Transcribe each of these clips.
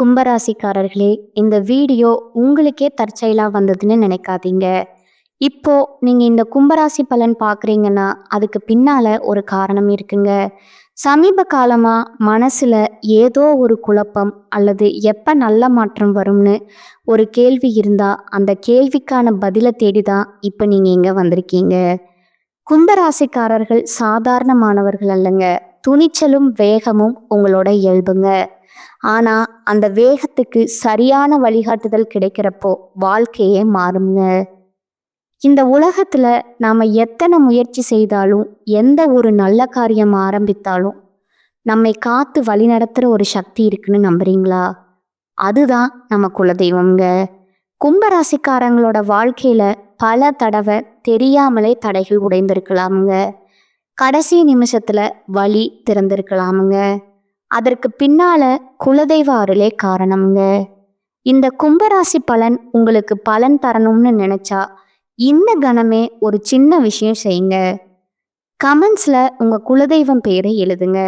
கும்பராசிக்காரர்களே, இந்த வீடியோ உங்களுக்கே தற்செயலா வந்ததுன்னு நினைக்காதீங்க. இப்போ நீங்க இந்த கும்பராசி பலன் பார்க்குறீங்கன்னா, அதுக்கு பின்னால ஒரு காரணம் இருக்குங்க. சமீப காலமா மனசுல ஏதோ ஒரு குழப்பம் அல்லது எப்ப நல்ல மாற்றம் வரும்னு ஒரு கேள்வி இருந்தா, அந்த கேள்விக்கான பதில தேடி தான் இப்ப நீங்க இங்க வந்திருக்கீங்க. கும்பராசிக்காரர்கள் சாதாரணமானவர்கள் அல்லங்க. துணிச்சலும் வேகமும் உங்களோட இயல்புங்க. ஆனா அந்த வேகத்துக்கு சரியான வழிகாட்டுதல் கிடைக்கிறப்போ வாழ்க்கையே மாறுங்க. இந்த உலகத்துல நாம எத்தனை முயற்சி செய்தாலும், எந்த ஒரு நல்ல காரியம் ஆரம்பித்தாலும் நம்மை காத்து வழிநடத்துற ஒரு சக்தி இருக்குன்னு நம்புறீங்களா? அதுதான் நம்ம குலதெய்வம்ங்க. கும்பராசிக்காரங்களோட வாழ்க்கையில பல தடவை தெரியாமலே தடைகள் உடைந்திருக்கலாமுங்க. கடைசி நிமிஷத்துல வழி திறந்திருக்கலாமுங்க. அதற்கு பின்னால குலதெய்வ அருளே காரணம்ங்க. இந்த கும்பராசி பலன் உங்களுக்கு பலன் தரணும்னு நினைச்சா இந்த கணமே ஒரு சின்ன விஷயம் செய்யுங்க. கமெண்ட்ஸ்ல உங்க குலதெய்வம் பேரை எழுதுங்க.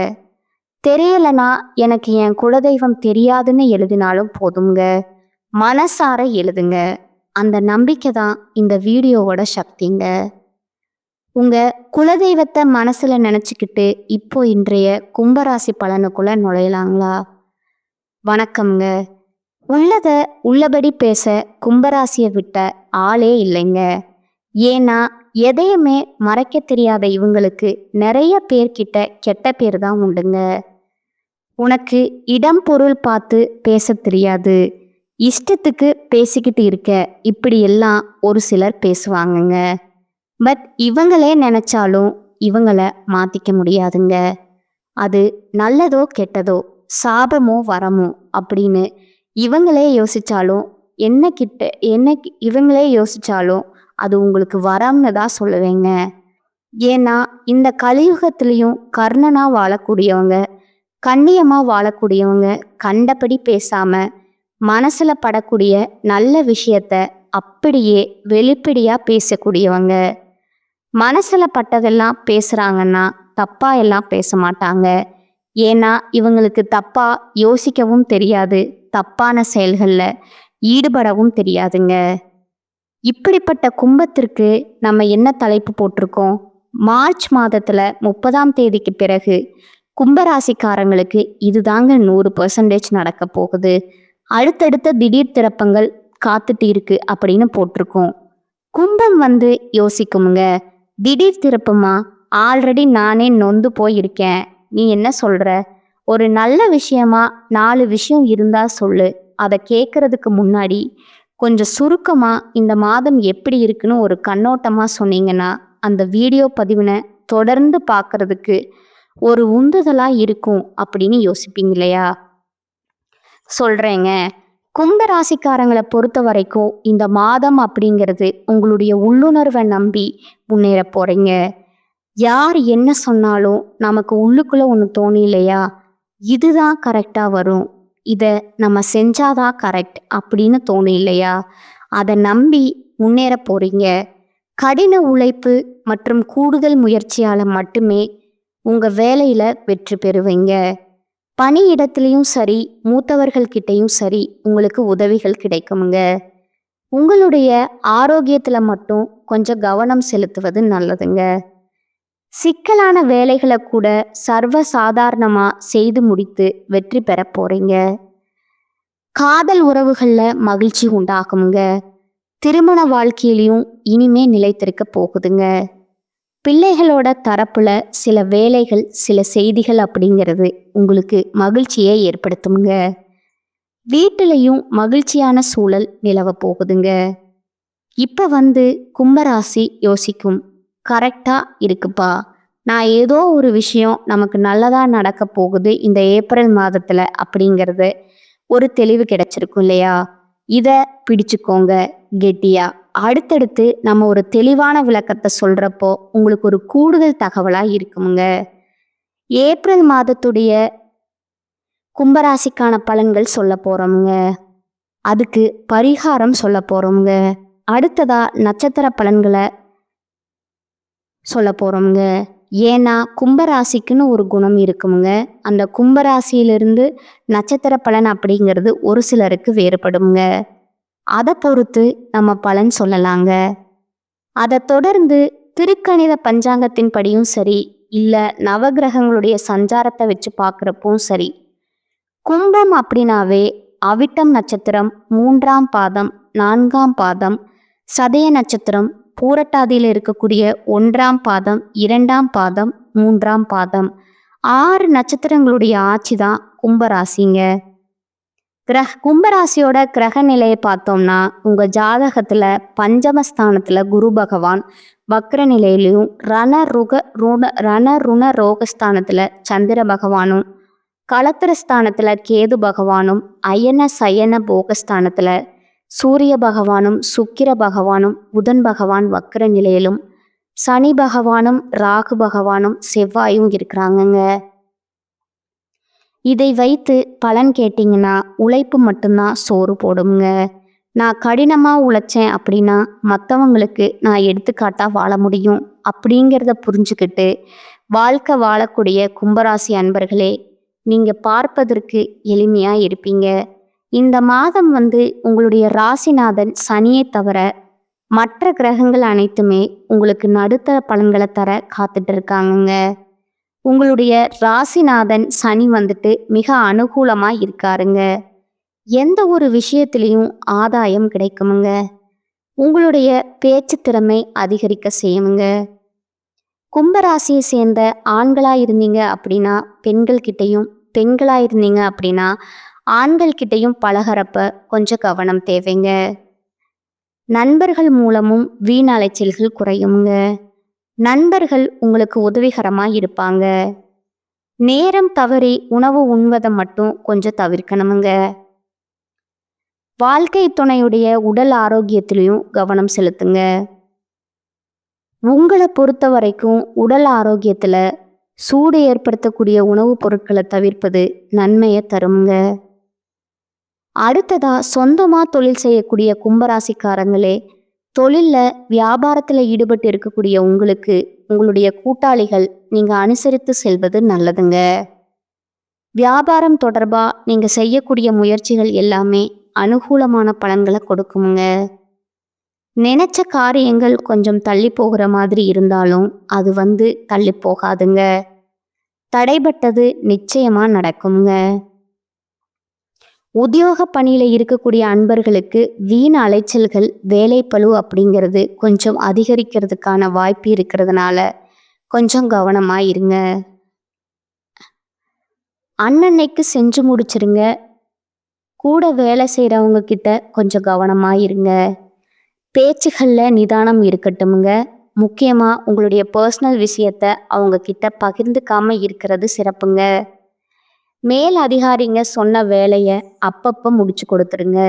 தெரியலனா எனக்கு என் குலதெய்வம் தெரியாதுன்னு எழுதினாலும் போதுங்க. மனசார எழுதுங்க. அந்த நம்பிக்கை தான் இந்த வீடியோவோட சக்திங்க. உங்க குலதெய்வத்தை மனசுல நினைச்சுக்கிட்டு இப்போ இன்றைய கும்பராசி பலனுக்குள்ள நுழையலாங்களா? வணக்கம்ங்க. உள்ளத உள்ளபடி பேச கும்பராசியை விட்ட ஆளே இல்லைங்க. ஏன்னா எதையுமே மறைக்க தெரியாத இவங்களுக்கு நிறைய பேர்கிட்ட கெட்ட பேர் தான் உண்டுங்க. உனக்கு இடம் பொருள் பார்த்து பேச தெரியாது, இஷ்டத்துக்கு பேசிக்கிட்டு இருக்க, இப்படி எல்லாம் ஒரு சிலர் பேசுவாங்கங்க. பட் இவங்களே நினைச்சாலும் இவங்கள மாத்திக்க முடியாதுங்க. அது நல்லதோ கெட்டதோ, சாபமோ வரமோ அப்படின்னு இவங்களே யோசிச்சாலும் இவங்களே யோசிச்சாலும் அது உங்களுக்கு வரம்னு தான் சொல்லுவேங்க. ஏன்னா இந்த கலியுகத்திலையும் கர்ணனா வாழக்கூடியவங்க, கண்ணியமா வாழக்கூடியவங்க, கண்டபடி பேசாம மனசுல படக்கூடிய நல்ல விஷயத்த அப்படியே வெளிப்படையா பேசக்கூடியவங்க. மனசுல பட்டதெல்லாம் பேசுறாங்கன்னா தப்பா எல்லாம் பேச மாட்டாங்க. ஏன்னா இவங்களுக்கு தப்பா யோசிக்கவும் தெரியாது, தப்பான செயல்களில் ஈடுபடவும் தெரியாதுங்க. இப்படிப்பட்ட கும்பத்திற்கு நம்ம என்ன தலைப்பு போட்டிருக்கோம்? மார்ச் மாதத்துல 30ஆம் தேதிக்கு பிறகு கும்பராசிக்காரங்களுக்கு இதுதாங்க 100% நடக்க போகுது. அடுத்தடுத்த திடீர் திறப்பங்கள் காத்துட்டு இருக்கு அப்படின்னு போட்டிருக்கோம். கும்பம் யோசிக்குமுங்க, திடீர் திருப்பமா? ஆல்ரெடி நானே நொந்து போயிருக்கேன், நீ என்ன சொல்ற? ஒரு நல்ல விஷயமா 4 விஷயம் இருந்தா சொல்லு. அதை கேட்கறதுக்கு முன்னாடி கொஞ்சம் சுருக்கமா இந்த மாதம் எப்படி இருக்குன்னு ஒரு கண்ணோட்டமா சொன்னீங்கன்னா அந்த வீடியோ பதிவினை தொடர்ந்து பார்க்கறதுக்கு ஒரு உந்துதலா இருக்கும் அப்படின்னு யோசிப்பீங்க இல்லையா? சொல்றேங்க. கும்பராசிக்காரங்களை பொறுத்த வரைக்கும் இந்த மாதம் அப்படிங்கிறது உங்களுடைய உள்ளுணர்வை நம்பி முன்னேற போறீங்க. யார் என்ன சொன்னாலும் நமக்கு உள்ளுக்குள்ள ஒன்று தோணி இல்லையா, இதுதான் கரெக்டா வரும், இதை நம்ம செஞ்சாதான் கரெக்ட் அப்படின்னு தோணும் இல்லையா, அதை நம்பி முன்னேற போறீங்க. கடின உழைப்பு மற்றும் கூடுதல் முயற்சியால் மட்டுமே உங்கள் வேலையில் வெற்றி பெறுவீங்க. பணியிடத்துலையும் சரி, மூத்தவர்கள்கிட்டையும் சரி உங்களுக்கு உதவிகள் கிடைக்குமுங்க. உங்களுடைய ஆரோக்கியத்தில் மட்டும் கொஞ்சம் கவனம் செலுத்துவது நல்லதுங்க. சிக்கலான வேலைகளை கூட சர்வ சாதாரணமாக செய்து முடித்து வெற்றி பெற போறீங்க. காதல் உறவுகளில் மகிழ்ச்சி உண்டாகுங்க. திருமண வாழ்க்கையிலையும் இனிமே நிலைத்திருக்க போகுதுங்க. பிள்ளைகளோட தரப்புல சில வேலைகள், சில செய்திகள் அப்படிங்கிறது உங்களுக்கு மகிழ்ச்சியை ஏற்படுத்துங்க. வீட்டிலையும் மகிழ்ச்சியான சூழல் நிலவ போகுதுங்க. இப்போ கும்பராசி யோசிக்கும், கரெக்டா இருக்குப்பா, நான் ஏதோ ஒரு விஷயம் நமக்கு நல்லதா நடக்க போகுது இந்த ஏப்ரல் மாதத்துல அப்படிங்கிறது ஒரு தெளிவு கிடைச்சிருக்கும் இல்லையா? இதை பிடிச்சுக்கோங்க கெட்டியா. அடுத்தடுத்து நம்ம ஒரு தெளிவான விளக்கத்தை சொல்றப்போ உங்களுக்கு ஒரு கூடுதல் தகவலா இருக்குங்க. ஏப்ரல் மாதத்துடைய கும்பராசிக்கான பலன்கள் சொல்ல போறோமுங்க. அதுக்கு பரிகாரம் சொல்ல போறோமுங்க. அடுத்ததா நட்சத்திர பலன்களை சொல்ல போறோமுங்க. ஏன்னா கும்பராசிக்குன்னு ஒரு குணம் இருக்குமுங்க. அந்த கும்பராசியிலிருந்து நட்சத்திர பலன் அப்படிங்கிறது ஒரு சிலருக்கு வேறுபடுங்க. அதை பொறுத்து நம்ம பலன் சொல்லலாங்க. அதை தொடர்ந்து திருக்கணித பஞ்சாங்கத்தின் படியும் சரி, இல்லை நவகிரகங்களுடைய சஞ்சாரத்தை வச்சு பார்க்குறப்பும் சரி, கும்பம் அப்படின்னாவே அவிட்டம் நட்சத்திரம் 3ஆம் பாதம், 4ஆம் பாதம், சதய நட்சத்திரம், பூரட்டாதியில் இருக்கக்கூடிய 1ஆம் பாதம், 2ஆம் பாதம், 3ஆம் பாதம், 6 நட்சத்திரங்களுடைய ஆட்சி தான் கும்பராசிங்க. கும்பராசியோட கிரக நிலையை பார்த்தோம்னா, உங்கள் ஜாதகத்தில் பஞ்சமஸ்தானத்தில் குரு பகவான் வக்ர நிலையிலையும், ரணருண ரோகஸ்தானத்தில் சந்திர பகவானும், களத்திரஸ்தானத்தில் கேது பகவானும், அயன சயன போகஸ்தானத்தில் சூரிய பகவானும், சுக்கிர பகவானும், புதன் பகவான் வக்ர நிலையிலும், சனி பகவானும், ராகு பகவானும், செவ்வாயும் இருக்கிறாங்கங்க. இதை வைத்து பலன் கேட்டிங்கன்னா உழைப்பு மட்டும்தான் சோறு போடுங்க. நான் கடினமாக உழைச்சேன் அப்படின்னா மற்றவங்களுக்கு நான் எடுத்துக்காட்டாக வாழ முடியும் அப்படிங்கிறத புரிஞ்சுக்கிட்டு வாழ்க்கை வாழக்கூடிய கும்பராசி அன்பர்களே, நீங்கள் பார்ப்பதற்கு எளிமையாக இருப்பீங்க. இந்த மாதம் உங்களுடைய ராசிநாதன் சனியை தவிர மற்ற கிரகங்கள் அனைத்துமே உங்களுக்கு நடுத்தர பலன்களை தர காத்துட்டு இருக்காங்கங்க. உங்களுடைய ராசிநாதன் சனி மிக அனுகூலமாக இருக்காருங்க. எந்த ஒரு விஷயத்திலையும் ஆதாயம் கிடைக்குமுங்க. உங்களுடைய பேச்சு திறமை அதிகரிக்க செய்யுங்க. கும்பராசியை சேர்ந்த ஆண்களாக இருந்தீங்க அப்படின்னா பெண்கள்கிட்டையும், பெண்களாக இருந்தீங்க அப்படின்னா ஆண்கள்கிட்டையும் பழகிறப்ப கொஞ்சம் கவனம் தேவைங்க. நண்பர்கள் மூலமும் வீண் அலைச்சல்கள் குறையுங்க. நண்பர்கள் உங்களுக்கு உதவிகரமாக இருப்பாங்க. நேரம் தவறி உணவு உண்வதை மட்டும் கொஞ்சம் தவிர்க்கணுமுங்க. வாழ்க்கை துணையுடைய உடல் ஆரோக்கியத்திலையும் கவனம் செலுத்துங்க. உங்களை பொறுத்த வரைக்கும் உடல் ஆரோக்கியத்தில் சூடு ஏற்படுத்தக்கூடிய உணவுப் பொருட்களை தவிர்ப்பது நன்மையை தருமுங்க. அடுத்ததா சொந்தமாக தொழில் செய்யக்கூடிய கும்பராசிக்காரங்களே, தொழிலில் வியாபாரத்தில் ஈடுபட்டு இருக்கக்கூடிய உங்களுக்கு உங்களுடைய கூட்டாளிகள் நீங்கள் அனுசரித்து செல்வது நல்லதுங்க. வியாபாரம் தொடர்பாக நீங்கள் செய்யக்கூடிய முயற்சிகள் எல்லாமே அனுகூலமான பலன்களை கொடுக்குமுங்க. நினைச்ச காரியங்கள் கொஞ்சம் தள்ளி போகிற மாதிரி இருந்தாலும் அது தள்ளி போகாதுங்க. தடைபட்டது நிச்சயமாக நடக்குங்க. உத்தியோக பணியில் இருக்கக்கூடிய அன்பர்களுக்கு வீண் அலைச்சல்கள், வேலைப்பளு அப்படிங்கிறது கொஞ்சம் அதிகரிக்கிறதுக்கான வாய்ப்பு இருக்கிறதுனால கொஞ்சம் கவனமாக இருங்க. அன்னன்னைக்கு செஞ்சு முடிச்சிருங்க. கூட வேலை செய்கிறவங்க கிட்ட கொஞ்சம் கவனமாக இருங்க. பேச்சுகளில் நிதானம் இருக்கட்டுமுங்க. முக்கியமாக உங்களுடைய பர்சனல் விஷயத்தை அவங்க கிட்ட பகிர்ந்துக்காம இருக்கிறது சிறப்புங்க. மேல் அதிகாரிங்க சொன்ன வேலையை அப்பப்போ முடிச்சு கொடுத்துருங்க.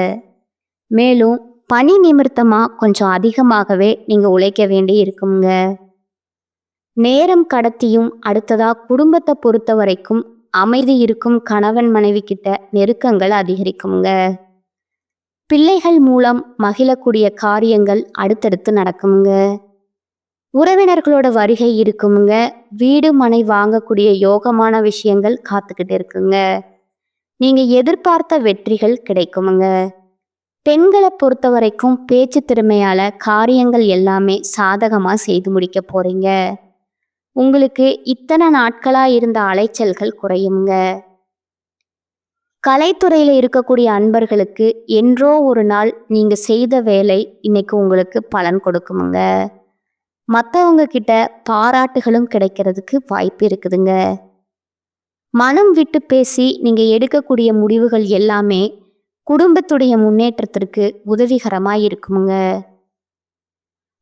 மேலும் பணி நிமித்தமாக கொஞ்சம் அதிகமாகவே நீங்கள் உழைக்க வேண்டி இருக்குங்க. நேரம் கடத்தியும் அடுத்ததாக குடும்பத்தை பொறுத்த வரைக்கும் அமைதி இருக்கும் கணவன் மனைவி கிட்ட நெருக்கங்கள் அதிகரிக்குங்க. பிள்ளைகள் மூலம் மகிழக்கூடிய காரியங்கள் அடுத்தடுத்து நடக்குங்க. உறவினர்களோட வருகை இருக்குங்க. வீடு மனை வாங்கக்கூடிய யோகமான விஷயங்கள் காத்துக்கிட்டு இருக்குங்க. நீங்கள் எதிர்பார்த்த வெற்றிகள் கிடைக்குமுங்க. பெண்களை பொறுத்த வரைக்கும் பேச்சு திறமையால் காரியங்கள் எல்லாமே சாதகமாக செய்து முடிக்க போகிறீங்க. உங்களுக்கு இத்தனை நாட்களாக இருந்த அலைச்சல்கள் குறையுங்க. கலைத்துறையில் இருக்கக்கூடிய அன்பர்களுக்கு என்றோ ஒரு நாள் நீங்கள் செய்த வேலை இன்னைக்கு உங்களுக்கு பலன் கொடுக்குமுங்க. மற்றவங்க கிட்ட பாராட்டுகளும் கிடைக்கிறதுக்கு வாய்ப்பு இருக்குதுங்க. மனம் விட்டு பேசி நீங்கள் எடுக்கக்கூடிய முடிவுகள் எல்லாமே குடும்பத்துடைய முன்னேற்றத்திற்கு உதவிகரமாக இருக்குமுங்க.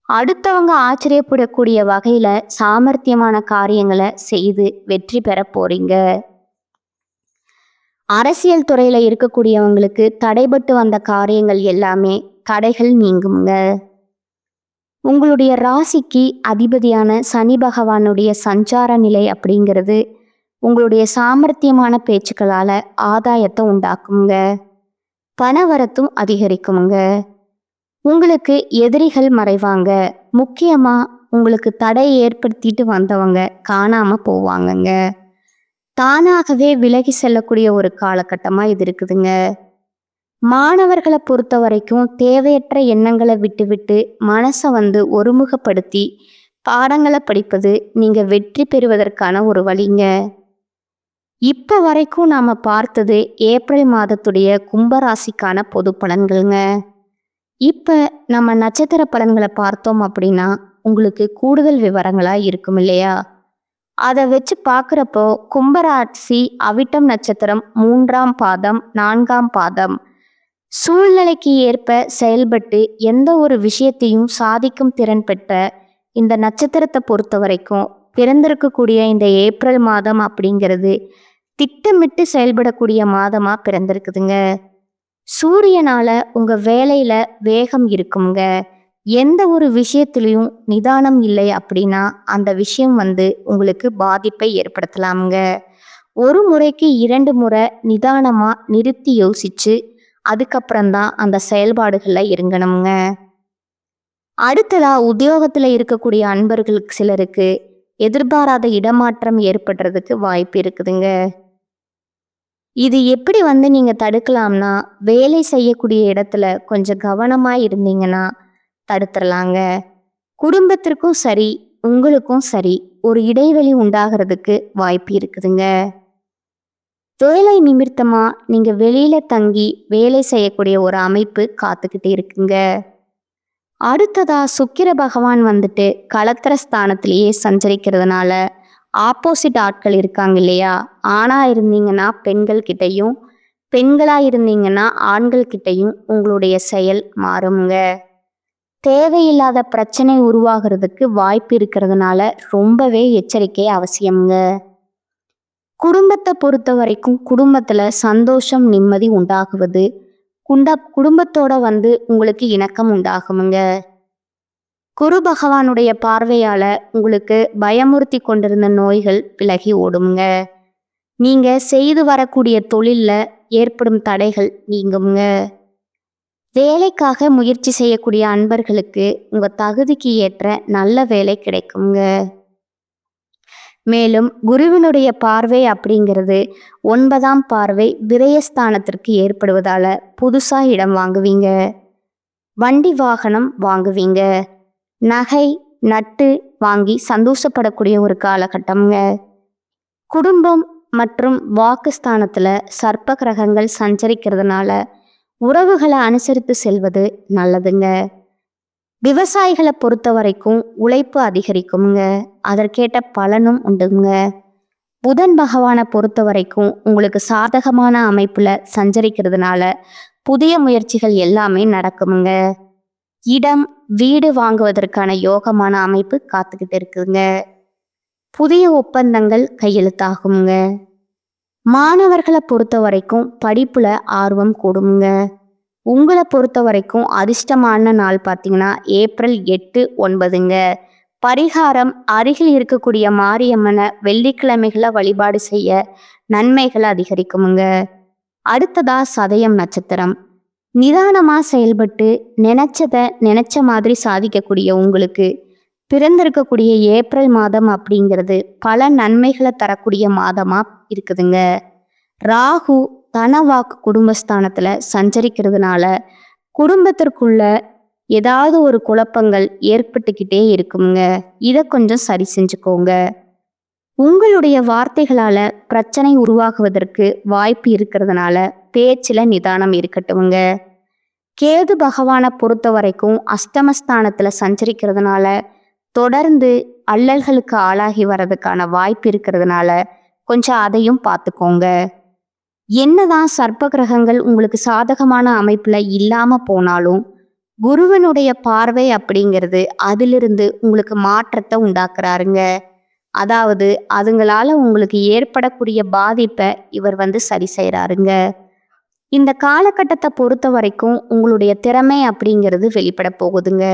அடுத்தவங்க ஆச்சரியப்படக்கூடிய வகையில் சாமர்த்தியமான காரியங்களை செய்து வெற்றி பெற போறீங்க. அரசியல் துறையில் இருக்கக்கூடியவங்களுக்கு தடைபட்டு வந்த காரியங்கள் எல்லாமே தடைகள் நீங்குங்க. உங்களுடைய ராசிக்கு அதிபதியான சனி பகவானுடைய சஞ்சார நிலை அப்படிங்கிறது உங்களுடைய சாமர்த்தியமான பேச்சுக்களால் ஆதாயத்தை உண்டாக்குங்க. பணவரத்தும் அதிகரிக்குமுங்க. உங்களுக்கு எதிரிகள் மறைவாங்க. முக்கியமாக உங்களுக்கு தடை ஏற்படுத்திட்டு வந்தவங்க காணாம போவாங்கங்க. தானாகவே விலகி செல்லக்கூடிய ஒரு காலகட்டமா இது இருக்குதுங்க. மாணவர்களை பொறுத்த வரைக்கும் தேவையற்ற எண்ணங்களை விட்டுவிட்டு மனசை ஒருமுகப்படுத்தி பாடங்களை படிப்பது நீங்க வெற்றி பெறுவதற்கான ஒரு வழிங்க. இப்ப வரைக்கும் நாம பார்த்தது ஏப்ரல் மாதத்துடைய கும்பராசிக்கான பொது பலன்கள்ங்க. இப்ப நம்ம நட்சத்திர பலன்களை பார்த்தோம் அப்படின்னா உங்களுக்கு கூடுதல் விவரங்களா இருக்கும் இல்லையா? அதை வச்சு பார்க்குறப்போ கும்பராசி அவிட்டம் நட்சத்திரம் 3ஆம் பாதம் 4ஆம் பாதம் சூழ்நிலைக்கு ஏற்ப செயல்பட்டு எந்த ஒரு விஷயத்தையும் சாதிக்கும் திறன் பெற்ற இந்த நட்சத்திரத்தை பொறுத்த வரைக்கும் பிறந்திருக்கக்கூடிய இந்த ஏப்ரல் மாதம் அப்படிங்கிறது திட்டமிட்டு செயல்படக்கூடிய மாதமா பிறந்திருக்குதுங்க. சூரியனால உங்க வேலையில வேகம் இருக்குங்க. எந்த ஒரு விஷயத்திலையும் நிதானம் இல்லை அப்படின்னா அந்த விஷயம் உங்களுக்கு பாதிப்பை ஏற்படுத்தலாமுங்க. ஒரு முறைக்கு 2 முறை நிதானமா நிறுத்தி யோசிச்சு அதுக்கப்புறம்தான் அந்த செயல்பாடுகள்ல இறங்கணுங்க. அடுத்ததா உத்தியோகத்துல இருக்கக்கூடிய அன்பர்களுக்கு சிலருக்கு எதிர்பாராத இடமாற்றம் ஏற்படுறதுக்கு வாய்ப்பு இருக்குதுங்க. இது எப்படி நீங்க தடுக்கலாம்னா வேலை செய்யக்கூடிய இடத்துல கொஞ்சம் கவனமா இருந்தீங்கன்னா தடுத்துடலாங்க. குடும்பத்திற்கும் சரி உங்களுக்கும் சரி ஒரு இடைவெளி உண்டாகிறதுக்கு வாய்ப்பு இருக்குதுங்க. வேலை நிமித்தமா நீங்க வெளியில தங்கி வேலை செய்யக்கூடிய ஒரு அமைப்பு காத்துக்கிட்டு இருக்குங்க. அடுத்ததா சுக்கிர பகவான் களத்திர ஸ்தானத்திலேயே சஞ்சரிக்கிறதுனால ஆப்போசிட் ஆட்கள் இருக்காங்க இல்லையா? ஆணா இருந்தீங்கன்னா பெண்கள் கிட்டையும், பெண்களா இருந்தீங்கன்னா ஆண்கள் கிட்டையும் உங்களுடைய செயல் மாறுங்க. தேவையில்லாத பிரச்சனை உருவாகிறதுக்கு வாய்ப்பு இருக்கிறதுனால ரொம்பவே எச்சரிக்கை அவசியம்ங்க. குடும்பத்தை பொறுத்த வரைக்கும் குடும்பத்துல சந்தோஷம் நிம்மதி உண்டாகுவது குடும்பத்தோட உங்களுக்கு இணக்கம் உண்டாகுமுங்க. குரு பகவானுடைய பார்வையால உங்களுக்கு பயமுறுத்தி கொண்டிருந்த நோய்கள் விலகி ஓடுங்க. நீங்க செய்து வரக்கூடிய தொழில்ல ஏற்படும் தடைகள் நீங்குங்க. வேலைக்காக முயற்சி செய்யக்கூடிய அன்பர்களுக்கு உங்க தகுதிக்கு ஏற்ற நல்ல வேலை கிடைக்குங்க. மேலும் குருவினுடைய பார்வை அப்படிங்கிறது 9ஆம் பார்வை விரயஸ்தானத்திற்கு ஏற்படுவதால புதுசா இடம் வாங்குவீங்க, வண்டி வாகனம் வாங்குவீங்க, நகை நட்டு வாங்கி சந்தோஷப்படக்கூடிய ஒரு காலகட்டம்ங்க. குடும்பம் மற்றும் வாக்குஸ்தானத்துல சர்ப்ப கிரகங்கள் சஞ்சரிக்கிறதுனால உறவுகளை அனுசரித்து செல்வது நல்லதுங்க. விவசாயிகளை பொறுத்த வரைக்கும் உழைப்பு அதிகரிக்குங்க, அதற்கேற்ற பலனும் உண்டுங்க. புதன் பகவானை பொறுத்த வரைக்கும் உங்களுக்கு சாதகமான அமைப்புல சஞ்சரிக்கிறதுனால புதிய முயற்சிகள் எல்லாமே நடக்குமுங்க. இடம் வீடு வாங்குவதற்கான யோகமான அமைப்பு காத்துக்கிட்டு இருக்குங்க. புதிய ஒப்பந்தங்கள் கையெழுத்தாகுங்க. மாணவர்களை பொறுத்த வரைக்கும் படிப்புல ஆர்வம் கூடுங்க. உங்களை பொறுத்த வரைக்கும் அதிர்ஷ்டமான நாள் பார்த்தீங்கன்னா ஏப்ரல் 8, 9ங்க. பரிகாரம் அருகில் இருக்கக்கூடிய மாரியம்மனை வெள்ளிக்கிழமைகளை வழிபாடு செய்ய நன்மைகள் அதிகரிக்குமுங்க. அடுத்ததா சதயம் நட்சத்திரம். நிதானமா செயல்பட்டு நினைச்ச மாதிரி சாதிக்கக்கூடிய உங்களுக்கு பிறந்திருக்கக்கூடிய ஏப்ரல் மாதம் அப்படிங்கிறது பல நன்மைகளை தரக்கூடிய மாதமா இருக்குதுங்க. ராகு தனவாக்கு குடும்பஸ்தானத்துல சஞ்சரிக்கிறதுனால குடும்பத்திற்குள்ள ஏதாவது ஒரு குழப்பங்கள் ஏற்பட்டுக்கிட்டே இருக்குங்க. இதை கொஞ்சம் சரி செஞ்சுக்கோங்க. உங்களுடைய வார்த்தைகளால பிரச்சனை உருவாகுவதற்கு வாய்ப்பு இருக்கிறதுனால பேச்சுல நிதானம் இருக்கட்டும்ங்க. கேது பகவானை பொறுத்த வரைக்கும் அஷ்டமஸ்தானத்துல சஞ்சரிக்கிறதுனால தொடர்ந்து அல்லல்களுக்கு ஆளாகி வர்றதுக்கான வாய்ப்பு இருக்கிறதுனால கொஞ்சம் அதையும் பார்த்துக்கோங்க. என்னதான் சர்ப்ப கிரகங்கள் உங்களுக்கு சாதகமான அமைப்புல இல்லாம போனாலும் குருவனுடைய பார்வை அப்படிங்கிறது அதிலிருந்து உங்களுக்கு மாற்றத்தை உண்டாக்குறாருங்க. அதாவது அதுங்களால உங்களுக்கு ஏற்படக்கூடிய பாதிப்பை இவர் சரி செய்யறாருங்க. இந்த காலகட்டத்தை பொறுத்த வரைக்கும் உங்களுடைய திறமை அப்படிங்கிறது வெளிப்பட போகுதுங்க.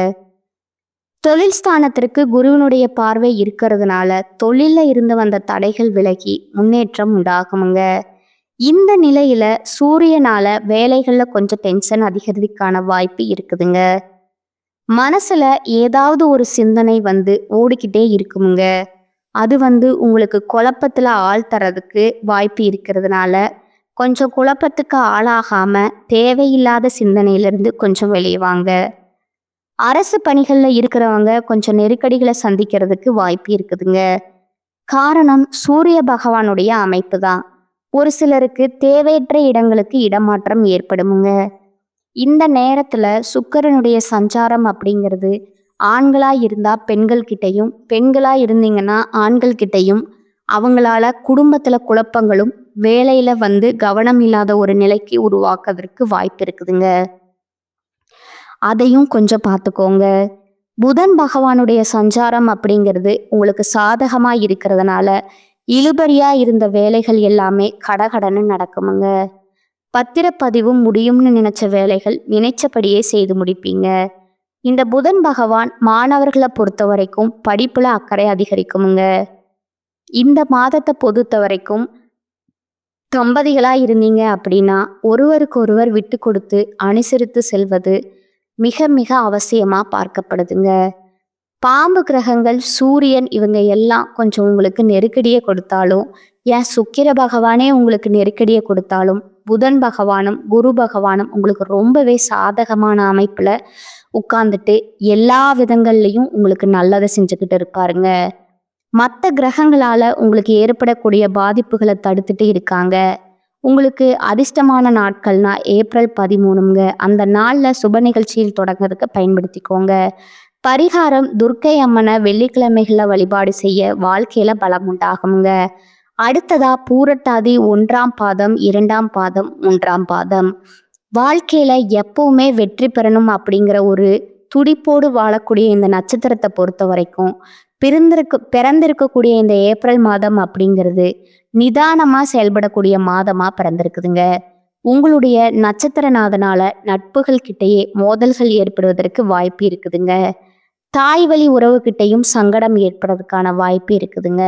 தொழில் ஸ்தானத்திற்கு குருவினுடைய பார்வை இருக்கிறதுனால தொழில இருந்து வந்த தடைகள் விலகி முன்னேற்றம் உண்டாகுமுங்க. இந்த நிலையில சூரியனால வேலைகள்ல கொஞ்சம் டென்ஷன் அதிகரிக்கான வாய்ப்பு இருக்குதுங்க. மனசுல ஏதாவது ஒரு சிந்தனை ஓடிக்கிட்டே இருக்குமுங்க. அது உங்களுக்கு குழப்பத்துல தர்றதுக்கு வாய்ப்பு இருக்கிறதுனால, கொஞ்சம் குழப்பத்துக்கு ஆளாகாம தேவையில்லாத சிந்தனையிலிருந்து கொஞ்சம் வெளிய வாங்க. அரசு பணிகள்ல இருக்கிறவங்க கொஞ்சம் நெருக்கடிகளை சந்திக்கிறதுக்கு வாய்ப்பு இருக்குதுங்க. காரணம் சூரிய பகவானுடைய அமைப்பு தான். ஒரு சிலருக்கு தேவையற்ற இடங்களுக்கு இடமாற்றம் ஏற்படுமுங்க. இந்த நேரத்துல சுக்கிரனுடைய சஞ்சாரம் அப்படிங்கிறது ஆண்களா இருந்தா பெண்கள் கிட்டயும், பெண்களா இருந்தீங்கன்னா ஆண்கள் கிட்டயும் அவங்களால குடும்பத்துல குழப்பங்களும், வேலையில கவனம் இல்லாத ஒரு நிலைக்கு உருவாக்குறதற்கு வாய்ப்பு இருக்குதுங்க. அதையும் கொஞ்சம் பார்த்துக்கோங்க. புதன் பகவானுடைய சஞ்சாரம் அப்படிங்கிறது உங்களுக்கு சாதகமா இருக்கிறதுனால, இழுபறியா இருந்த வேலைகள் எல்லாமே கடகடன்னு நடக்குமுங்க. பத்திரப்பதிவு முடியும்னு நினைச்ச வேலைகள் நினைச்சபடியே செய்து முடிப்பீங்க. இந்த புதன் பகவான் மாணவர்களை பொறுத்த வரைக்கும் படிப்புல அக்கறை அதிகரிக்குமுங்க. இந்த மாதத்தை பொறுத்த வரைக்கும் தம்பதிகளா இருந்தீங்க அப்படின்னா ஒருவருக்கு ஒருவர் விட்டு கொடுத்து அனுசரித்து செல்வது மிக மிக அவசியமா பார்க்கப்படுதுங்க. பாம்பு கிரகங்கள், சூரியன் இவங்க எல்லாம் கொஞ்சம் உங்களுக்கு நெருக்கடியை கொடுத்தாலும், ஏன் சுக்கிர பகவானே உங்களுக்கு நெருக்கடியை கொடுத்தாலும், புதன் பகவானும் குரு பகவானும் உங்களுக்கு ரொம்பவே சாதகமான அமைப்புல உட்கார்ந்துட்டு எல்லா விதங்கள்லையும் உங்களுக்கு நல்லதை செஞ்சுக்கிட்டு இருப்பாருங்க. மற்ற கிரகங்களால உங்களுக்கு ஏற்படக்கூடிய பாதிப்புகளை தடுத்துட்டு இருக்காங்க. உங்களுக்கு அதிர்ஷ்டமான நாட்கள்னா ஏப்ரல் 13ங்க. அந்த நாள்ல சுப நிகழ்ச்சியில் தொடங்குறதுக்கு பயன்படுத்திக்கோங்க. பரிகாரம் துர்க்கை அம்மனை வெள்ளிக்கிழமைகள்ல வழிபாடு செய்ய வாழ்க்கையில பலம் உண்டாகுங்க. அடுத்ததா பூரட்டாதி 1ஆம் பாதம், 2ஆம் பாதம், 3ஆம் பாதம். வாழ்க்கையில எப்பவுமே வெற்றி பெறணும் அப்படிங்கிற ஒரு துடிப்போடு வாழக்கூடிய இந்த நட்சத்திரத்தை பொறுத்த வரைக்கும் பிறந்திருக்கக்கூடிய இந்த ஏப்ரல் மாதம் அப்படிங்கிறது நிதானமா செயல்படக்கூடிய மாதமா பிறந்திருக்குதுங்க. உங்களுடைய நட்சத்திரநாதனால நட்புகள் கிட்டேயே மோதல்கள் ஏற்படுவதற்கு வாய்ப்பு இருக்குதுங்க. தாய் வழி உறவுகிட்டையும் சங்கடம் ஏற்படுறதுக்கான வாய்ப்பு இருக்குதுங்க.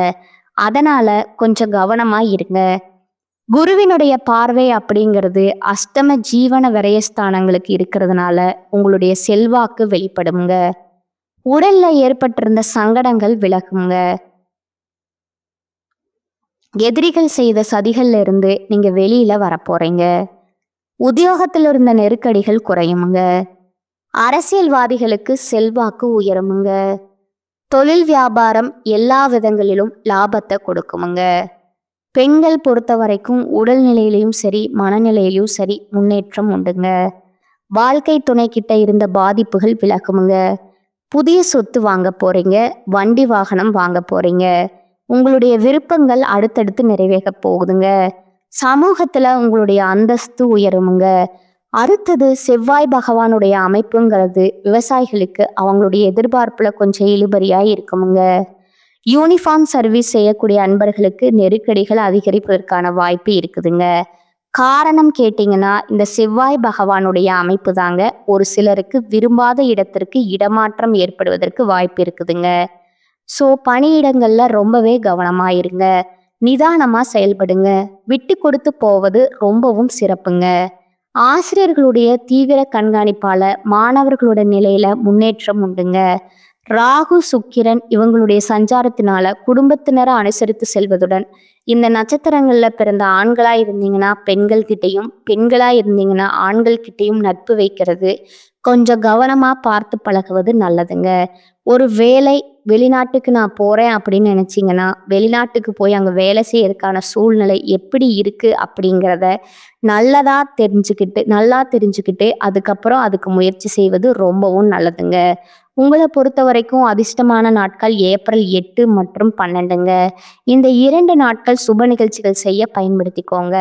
அதனால கொஞ்சம் கவனமா இருங்க. குருவினுடைய பார்வை அப்படிங்கிறது அஷ்டம ஜீவன விரயஸ்தானங்களுக்கு இருக்கிறதுனால உங்களுடைய செல்வாக்கு வெளிப்படுங்க. உடல்ல ஏற்பட்டிருந்த சங்கடங்கள் விலகுங்க. எதிரிகள் செய்த சதிகள்ல இருந்து நீங்க வெளியில வரப்போறீங்க. உத்தியோகத்தில் இருந்த நெருக்கடிகள் குறையுமுங்க. அரசியல்வாதிகளுக்கு செல்வாக்கு உயருமுங்க. தொழில் வியாபாரம் எல்லா விதங்களிலும் லாபத்தை கொடுக்குமுங்க. பெண்கள் பொறுத்த வரைக்கும் உடல்நிலையிலையும் சரி, மனநிலையிலையும் சரி முன்னேற்றம் உண்டுங்க. வாழ்க்கை துணை கிட்ட இருந்த பாதிப்புகள் விலகுமுங்க. புதிய சொத்து வாங்க போறீங்க, வண்டி வாகனம் வாங்க போறீங்க. உங்களுடைய விருப்பங்கள் அடுத்தடுத்து நிறைவேற போகுதுங்க. சமூகத்துல உங்களுடைய அந்தஸ்து உயருமுங்க. அடுத்தது செவ்வாய் பகவானுடைய அமைப்புங்கிறது விவசாயிகளுக்கு அவங்களுடைய எதிர்பார்ப்புல கொஞ்சம் இழுபறியா இருக்குமுங்க. யூனிஃபார்ம் சர்வீஸ் செய்யக்கூடிய அன்பர்களுக்கு நெருக்கடிகள் அதிகரிப்பதற்கான வாய்ப்பு இருக்குதுங்க. காரணம் கேட்டிங்கன்னா இந்த செவ்வாய் பகவானுடைய அமைப்பு தாங்க ஒரு சிலருக்கு விரும்பாத இடத்திற்கு இடமாற்றம் ஏற்படுவதற்கு வாய்ப்பு இருக்குதுங்க. ஸோ பணியிடங்கள்ல ரொம்பவே கவனமா இருங்க. நிதானமா செயல்படுங்க. விட்டு கொடுத்து போவது ரொம்பவும் சிறப்புங்க. ஆசிரியர்களுடைய தீவிர கண்காணிப்பால மாணவர்களோட நிலையில முன்னேற்றம் உண்டுங்க. ராகு சுக்கிரன் இவங்களுடைய சஞ்சாரத்தினால குடும்பத்தினரை அனுசரித்து செல்வதுடன் இந்த நட்சத்திரங்கள்ல பிறந்த ஆண்களா இருந்தீங்கன்னா பெண்கள் கிட்டையும், பெண்களா இருந்தீங்கன்னா ஆண்கள் கிட்டையும் நட்பு வைக்கிறது கொஞ்சம் கவனமா பார்த்து பழகுவது நல்லதுங்க. ஒரு வேலை வெளிநாட்டுக்கு நான் போறேன் அப்படின்னு நினைச்சீங்கன்னா வெளிநாட்டுக்கு போய் அங்க வேலை செய்யறதுக்கான சூழ்நிலை எப்படி இருக்கு அப்படிங்கிறத நல்லா தெரிஞ்சுக்கிட்டு அதுக்கப்புறம் அதுக்கு முயற்சி செய்வது ரொம்பவும் நல்லதுங்க. உங்களை பொறுத்த வரைக்கும் அதிர்ஷ்டமான நாட்கள் ஏப்ரல் 8 மற்றும் 12ங்க. இந்த 2 நாட்கள் சுப நிகழ்ச்சிகள் செய்ய பயன்படுத்திக்கோங்க.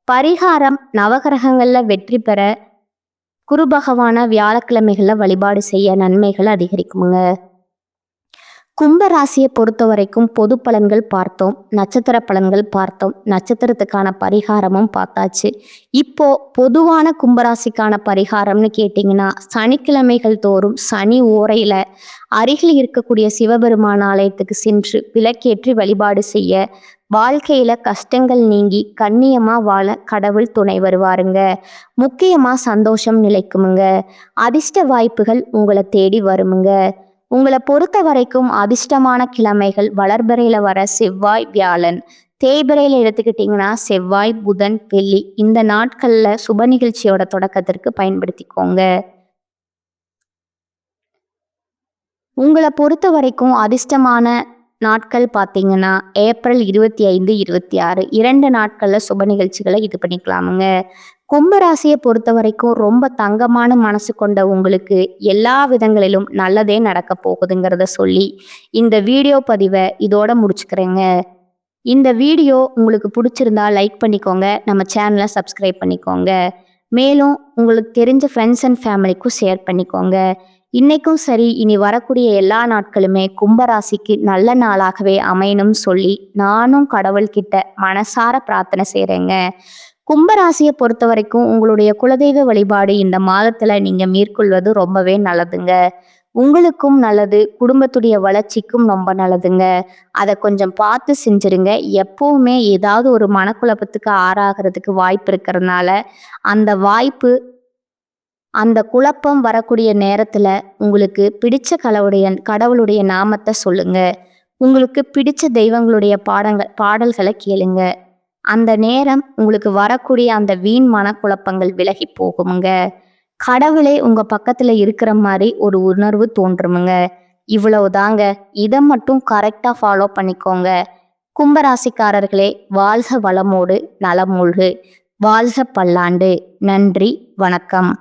பரிகாரம் நவகிரகங்கள்ல வெற்றி பெற குரு பகவான வியாழக்கிழமைகள்ல வழிபாடு செய்ய நன்மைகள் அதிகரிக்குமுங்க. கும்ப ராசியை பொறுத்த வரைக்கும் பொது பலன்கள் பார்த்தோம், நட்சத்திர பலன்கள் பார்த்தோம், நட்சத்திரத்துக்கான பரிகாரமும் பார்த்தாச்சு. இப்போ பொதுவான கும்பராசிக்கான பரிகாரம்னு கேட்டிங்கன்னா, சனிக்கிழமைகள் தோறும் சனி ஓரையில் அருகில் இருக்கக்கூடிய சிவபெருமான் ஆலயத்துக்கு சென்று விளக்கேற்றி வழிபாடு செய்ய வாழ்க்கையில கஷ்டங்கள் நீங்கி கண்ணியமா வாழ கடவுள் துணை வருவாருங்க. முக்கியமா சந்தோஷம் நிலைக்குமுங்க. அதிர்ஷ்ட வாய்ப்புகள் உங்களை தேடி வருமுங்க. உங்களை பொறுத்த வரைக்கும் அதிர்ஷ்டமான கிழமைகள் வளர்பிறையில வர செவ்வாய், வியாழன். தேய்பிறையில எடுத்துக்கிட்டிங்கன்னா செவ்வாய், புதன், வெள்ளி. இந்த நாட்கள்ல சுப நிகழ்ச்சியோட தொடக்கத்திற்கு பயன்படுத்திக்கோங்க. உங்களை பொறுத்த வரைக்கும் அதிர்ஷ்டமான நாட்கள் பார்த்தீங்கன்னா ஏப்ரல் 25, 26 2 நாட்களில் சுப நிகழ்ச்சிகளை இது பண்ணிக்கலாமுங்க. கும்பராசியை பொறுத்த வரைக்கும் ரொம்ப தங்கமான மனசு கொண்ட உங்களுக்கு எல்லா விதங்களிலும் நல்லதே நடக்க போகுதுங்கிறத சொல்லி இந்த வீடியோ பதிவை இதோட முடிச்சுக்கிறேங்க. இந்த வீடியோ உங்களுக்கு பிடிச்சிருந்தா லைக் பண்ணிக்கோங்க, நம்ம சேனலை சப்ஸ்கிரைப் பண்ணிக்கோங்க. மேலும் உங்களுக்கு தெரிஞ்ச ஃப்ரெண்ட்ஸ் அண்ட் ஃபேமிலிக்கும் ஷேர் பண்ணிக்கோங்க. இன்னைக்கும் சரி, இனி வரக்கூடிய எல்லா நாட்களுமே கும்பராசிக்கு நல்ல நாளாகவே அமையணும்னு சொல்லி நானும் கடவுள்கிட்ட மனசார பிரார்த்தனை செய்கிறேங்க. கும்பராசியை பொறுத்த வரைக்கும் உங்களுடைய குலதெய்வ வழிபாடு இந்த மாதத்துல நீங்க மேற்கொள்வது ரொம்பவே நல்லதுங்க. உங்களுக்கும் நல்லது, குடும்பத்துடைய வளர்ச்சிக்கும் ரொம்ப நல்லதுங்க. அதை கொஞ்சம் பார்த்து செஞ்சிருங்க. எப்பவுமே ஏதாவது ஒரு மனக்குழப்பத்துக்கு ஆறாகிறதுக்கு வாய்ப்பு இருக்கிறதுனால அந்த வாய்ப்பு அந்த குழப்பம் வரக்கூடிய நேரத்துல உங்களுக்கு பிடிச்ச கடவுளுடைய நாமத்தை சொல்லுங்க. உங்களுக்கு பிடிச்ச தெய்வங்களுடைய பாடல்களை கேளுங்க. அந்த நேரம் உங்களுக்கு வரக்கூடிய அந்த வீண் மனக்குழப்பங்கள் விலகி போகுமுங்க. கடவுளே உங்க பக்கத்துல இருக்கிற மாதிரி ஒரு உணர்வு தோன்றுமுங்க. இவ்வளவுதாங்க. இதை மட்டும் கரெக்டா ஃபாலோ பண்ணிக்கோங்க. கும்பராசிக்காரர்களே, வாழ்க வளமோடு நலமூழ்கு. வாழ்க பல்லாண்டு. நன்றி, வணக்கம்.